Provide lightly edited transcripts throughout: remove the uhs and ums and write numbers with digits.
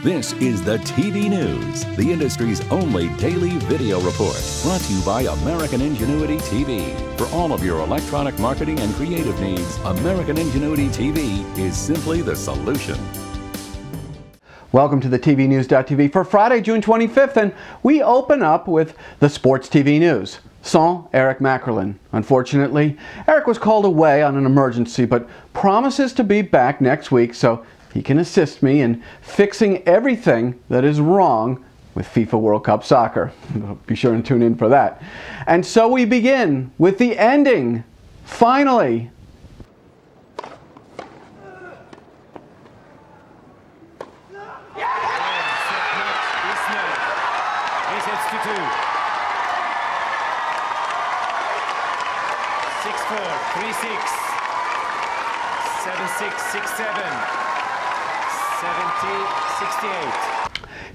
This is the TV News, the industry's only daily video report, brought to you by American Ingenuity TV. For all of your electronic marketing and creative needs, American Ingenuity TV is simply the solution. Welcome to the TVNews.tv for Friday, June 25th, and we open up with the Sports TV News. Sans Eric Mackerlin. Unfortunately, Eric was called away on an emergency, but promises to be back next week so he can assist me in fixing everything that is wrong with FIFA World Cup soccer. Be sure and tune in for that. And so we begin with the ending. Finally.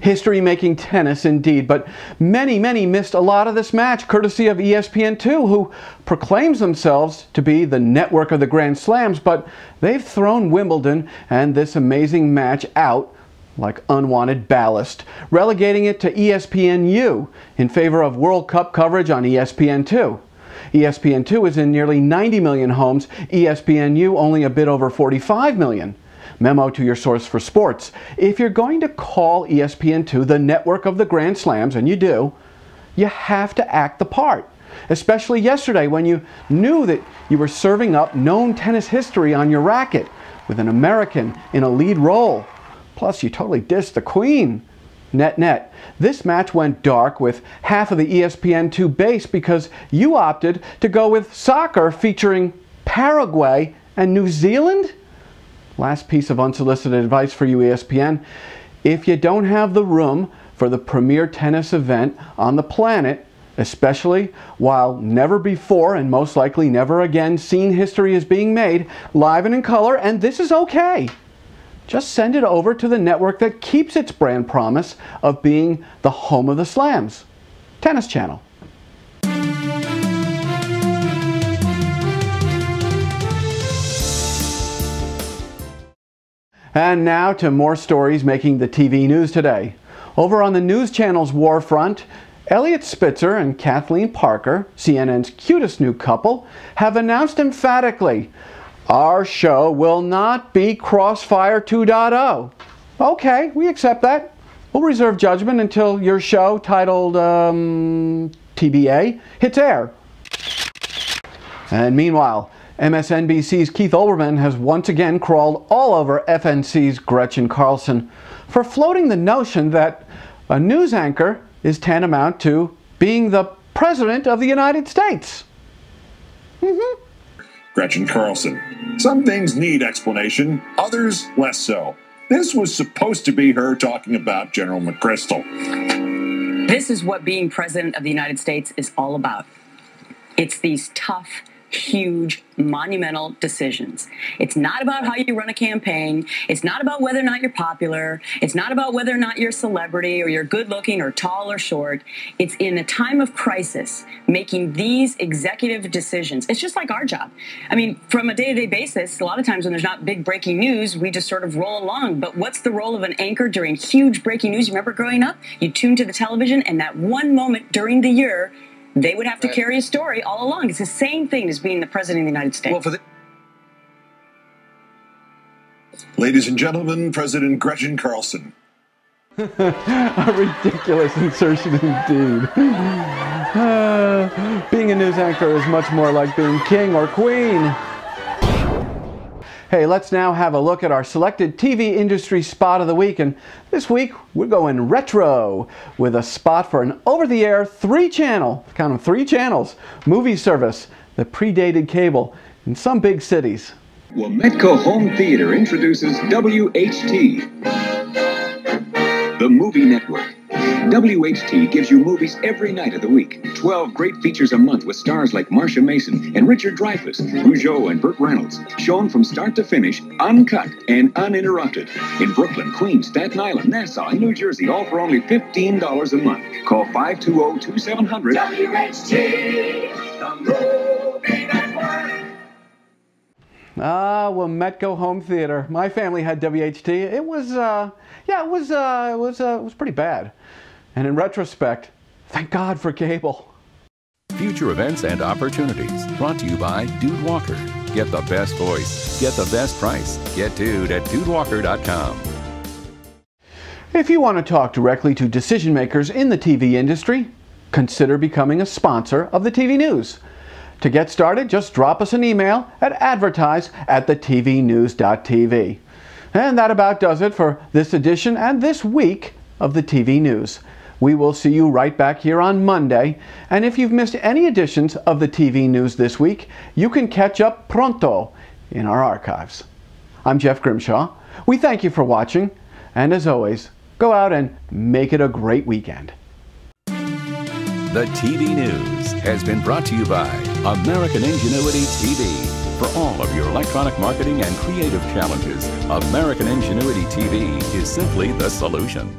History-making tennis indeed, but many missed a lot of this match courtesy of ESPN2, who proclaims themselves to be the network of the Grand Slams, but they've thrown Wimbledon and this amazing match out like unwanted ballast, relegating it to ESPN2 in favor of World Cup coverage on ESPN2. ESPN2 is in nearly 90 million homes, ESPN2 only a bit over 45 million. Memo to your source for sports. If you're going to call ESPN2 the network of the Grand Slams, and you do, you have to act the part. Especially yesterday when you knew that you were serving up known tennis history on your racket with an American in a lead role. Plus, you totally dissed the Queen. Net. This match went dark with half of the ESPN2 base because you opted to go with soccer featuring Paraguay and New Zealand? Last piece of unsolicited advice for you, ESPN. If you don't have the room for the premier tennis event on the planet, especially while never before and most likely never again seen history is being made live and in color, and this is okay, just send it over to the network that keeps its brand promise of being the home of the slams, Tennis Channel. And now to more stories making the TV news today. Over on the news channel's war front, Elliot Spitzer and Kathleen Parker, CNN's cutest new couple, have announced emphatically, our show will not be CROSSFIRE 2.0. Okay, we accept that. We'll reserve judgment until your show, titled TBA, hits air. And meanwhile, MSNBC's Keith Olbermann has once again crawled all over FNC's Gretchen Carlson for floating the notion that a news anchor is tantamount to being the President of the United States. Gretchen Carlson. Some things need explanation, others less so. This was supposed to be her talking about General McChrystal. This is what being President of the United States is all about. It's these tough, huge, monumental decisions. It's not about how you run a campaign. It's not about whether or not you're popular. It's not about whether or not you're a celebrity or you're good looking or tall or short. It's in a time of crisis making these executive decisions. It's just like our job. I mean, from a day-to-day basis, a lot of times when there's not big breaking news, we just sort of roll along. But what's the role of an anchor during huge breaking news? You remember growing up? You tuned to the television, and that one moment during the year, they would have to carry a story all along. It's the same thing as being the President of the United States. Well, ladies and gentlemen, President Gretchen Carlson. A ridiculous insertion indeed. Being a news anchor is much more like being king or queen. Hey, let's now have a look at our selected TV industry spot of the week. And this week, we're going retro with a spot for an over-the-air 3-channel, count them 3 channels, movie service that predated cable in some big cities. Wometco Home Theater introduces WHT, the movie network. WHT gives you movies every night of the week. 12 great features a month with stars like Marsha Mason and Richard Dreyfuss, Rougeau and Burt Reynolds. Shown from start to finish, uncut and uninterrupted. In Brooklyn, Queens, Staten Island, Nassau, and New Jersey, all for only $15 a month. Call 520-2700. WHT, the movie network. Wometco Home Theater. My family had WHT. It was, it was pretty bad. And in retrospect, thank God for cable. Future events and opportunities brought to you by Dude Walker. Get the best voice. Get the best price. Get Dude at DudeWalker.com. If you want to talk directly to decision makers in the TV industry, consider becoming a sponsor of the TV News. To get started, just drop us an email at advertise@thetvnews.tv. And that about does it for this edition and this week of the TV News. We will see you right back here on Monday. And if you've missed any editions of the TV News this week, you can catch up pronto in our archives. I'm Jeff Grimshaw. We thank you for watching. And as always, go out and make it a great weekend. The TV News has been brought to you by American Ingenuity TV. For all of your electronic marketing and creative challenges, American Ingenuity TV is simply the solution.